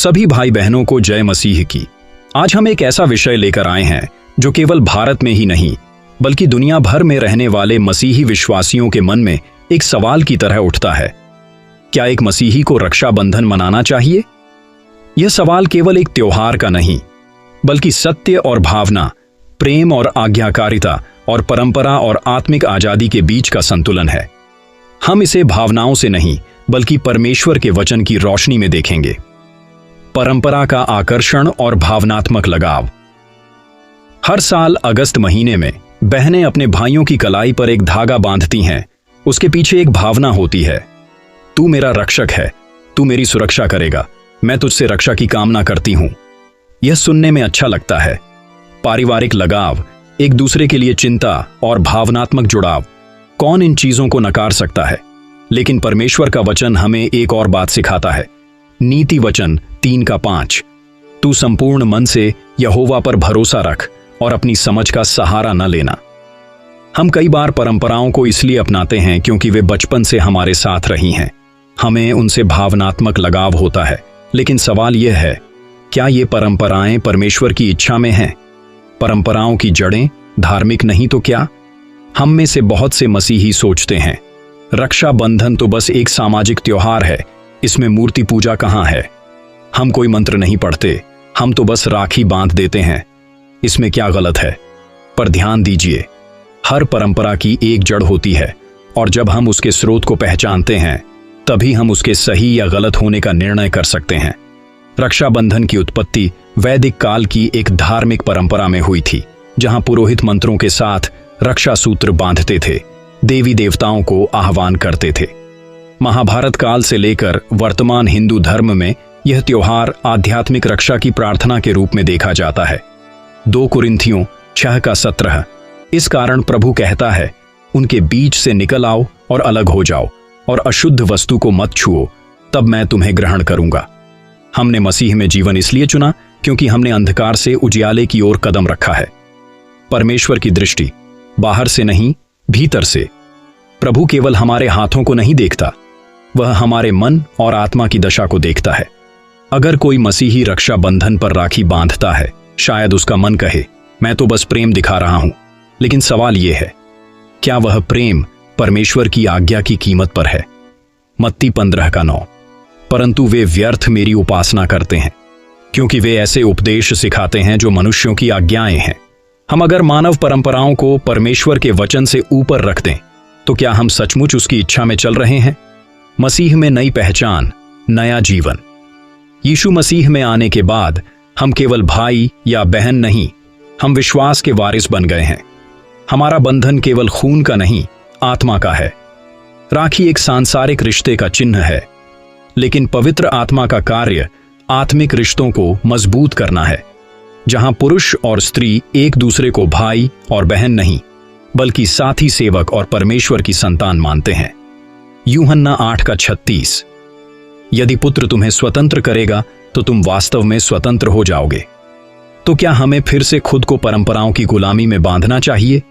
सभी भाई बहनों को जय मसीह की। आज हम एक ऐसा विषय लेकर आए हैं जो केवल भारत में ही नहीं बल्कि दुनिया भर में रहने वाले मसीही विश्वासियों के मन में एक सवाल की तरह उठता है। क्या एक मसीही को रक्षाबंधन मनाना चाहिए? यह सवाल केवल एक त्योहार का नहीं बल्कि सत्य और भावना, प्रेम और आज्ञाकारिता और परंपरा और आत्मिक आजादी के बीच का संतुलन है। हम इसे भावनाओं से नहीं बल्कि परमेश्वर के वचन की रोशनी में देखेंगे। परंपरा का आकर्षण और भावनात्मक लगाव। हर साल अगस्त महीने में बहनें अपने भाइयों की कलाई पर एक धागा बांधती हैं। उसके पीछे एक भावना होती है, तू मेरा रक्षक है, तू मेरी सुरक्षा करेगा, मैं तुझसे रक्षा की कामना करती हूं। यह सुनने में अच्छा लगता है। पारिवारिक लगाव, एक दूसरे के लिए चिंता और भावनात्मक जुड़ाव, कौन इन चीजों को नकार सकता है? लेकिन परमेश्वर का वचन हमें एक और बात सिखाता है। नीति वचन 3:5, तू संपूर्ण मन से यहोवा पर भरोसा रख और अपनी समझ का सहारा न लेना। हम कई बार परंपराओं को इसलिए अपनाते हैं क्योंकि वे बचपन से हमारे साथ रही हैं। हमें उनसे भावनात्मक लगाव होता है। लेकिन सवाल यह है, क्या ये परंपराएं परमेश्वर की इच्छा में हैं? परंपराओं की जड़ें धार्मिक नहीं तो क्या? हम में से बहुत से मसीही सोचते हैं, रक्षाबंधन तो बस एक सामाजिक त्योहार है, इसमें मूर्ति पूजा कहाँ है? हम कोई मंत्र नहीं पढ़ते, हम तो बस राखी बांध देते हैं, इसमें क्या गलत है? पर ध्यान दीजिए, हर परंपरा की एक जड़ होती है और जब हम उसके स्रोत को पहचानते हैं तभी हम उसके सही या गलत होने का निर्णय कर सकते हैं। रक्षाबंधन की उत्पत्ति वैदिक काल की एक धार्मिक परंपरा में हुई थी, जहां पुरोहित मंत्रों के साथ रक्षा सूत्र बांधते थे, देवी देवताओं को आह्वान करते थे। महाभारत काल से लेकर वर्तमान हिंदू धर्म में यह त्योहार आध्यात्मिक रक्षा की प्रार्थना के रूप में देखा जाता है। 2 कुरिन्थियों 6:17, इस कारण प्रभु कहता है, उनके बीच से निकल आओ और अलग हो जाओ और अशुद्ध वस्तु को मत छुओ, तब मैं तुम्हें ग्रहण करूंगा। हमने मसीह में जीवन इसलिए चुना क्योंकि हमने अंधकार से उजियाले की ओर कदम रखा है। परमेश्वर की दृष्टि बाहर से नहीं, भीतर से। प्रभु केवल हमारे हाथों को नहीं देखता, वह हमारे मन और आत्मा की दशा को देखता है। अगर कोई मसीही रक्षाबंधन पर राखी बांधता है, शायद उसका मन कहे, मैं तो बस प्रेम दिखा रहा हूं। लेकिन सवाल यह है, क्या वह प्रेम परमेश्वर की आज्ञा की कीमत पर है? मत्ती 15:9, परंतु वे व्यर्थ मेरी उपासना करते हैं क्योंकि वे ऐसे उपदेश सिखाते हैं जो मनुष्यों की आज्ञाएं हैं। हम अगर मानव परंपराओं को परमेश्वर के वचन से ऊपर रख दें तो क्या हम सचमुच उसकी इच्छा में चल रहे हैं? मसीह में नई पहचान, नया जीवन। यीशु मसीह में आने के बाद हम केवल भाई या बहन नहीं, हम विश्वास के वारिस बन गए हैं। हमारा बंधन केवल खून का नहीं, आत्मा का है। राखी एक सांसारिक रिश्ते का चिन्ह है, लेकिन पवित्र आत्मा का कार्य आत्मिक रिश्तों को मजबूत करना है, जहां पुरुष और स्त्री एक दूसरे को भाई और बहन नहीं बल्कि साथी, सेवक और परमेश्वर की संतान मानते हैं। यूहन्ना 8:36, यदि पुत्र तुम्हें स्वतंत्र करेगा तो तुम वास्तव में स्वतंत्र हो जाओगे। तो क्या हमें फिर से खुद को परंपराओं की गुलामी में बांधना चाहिए?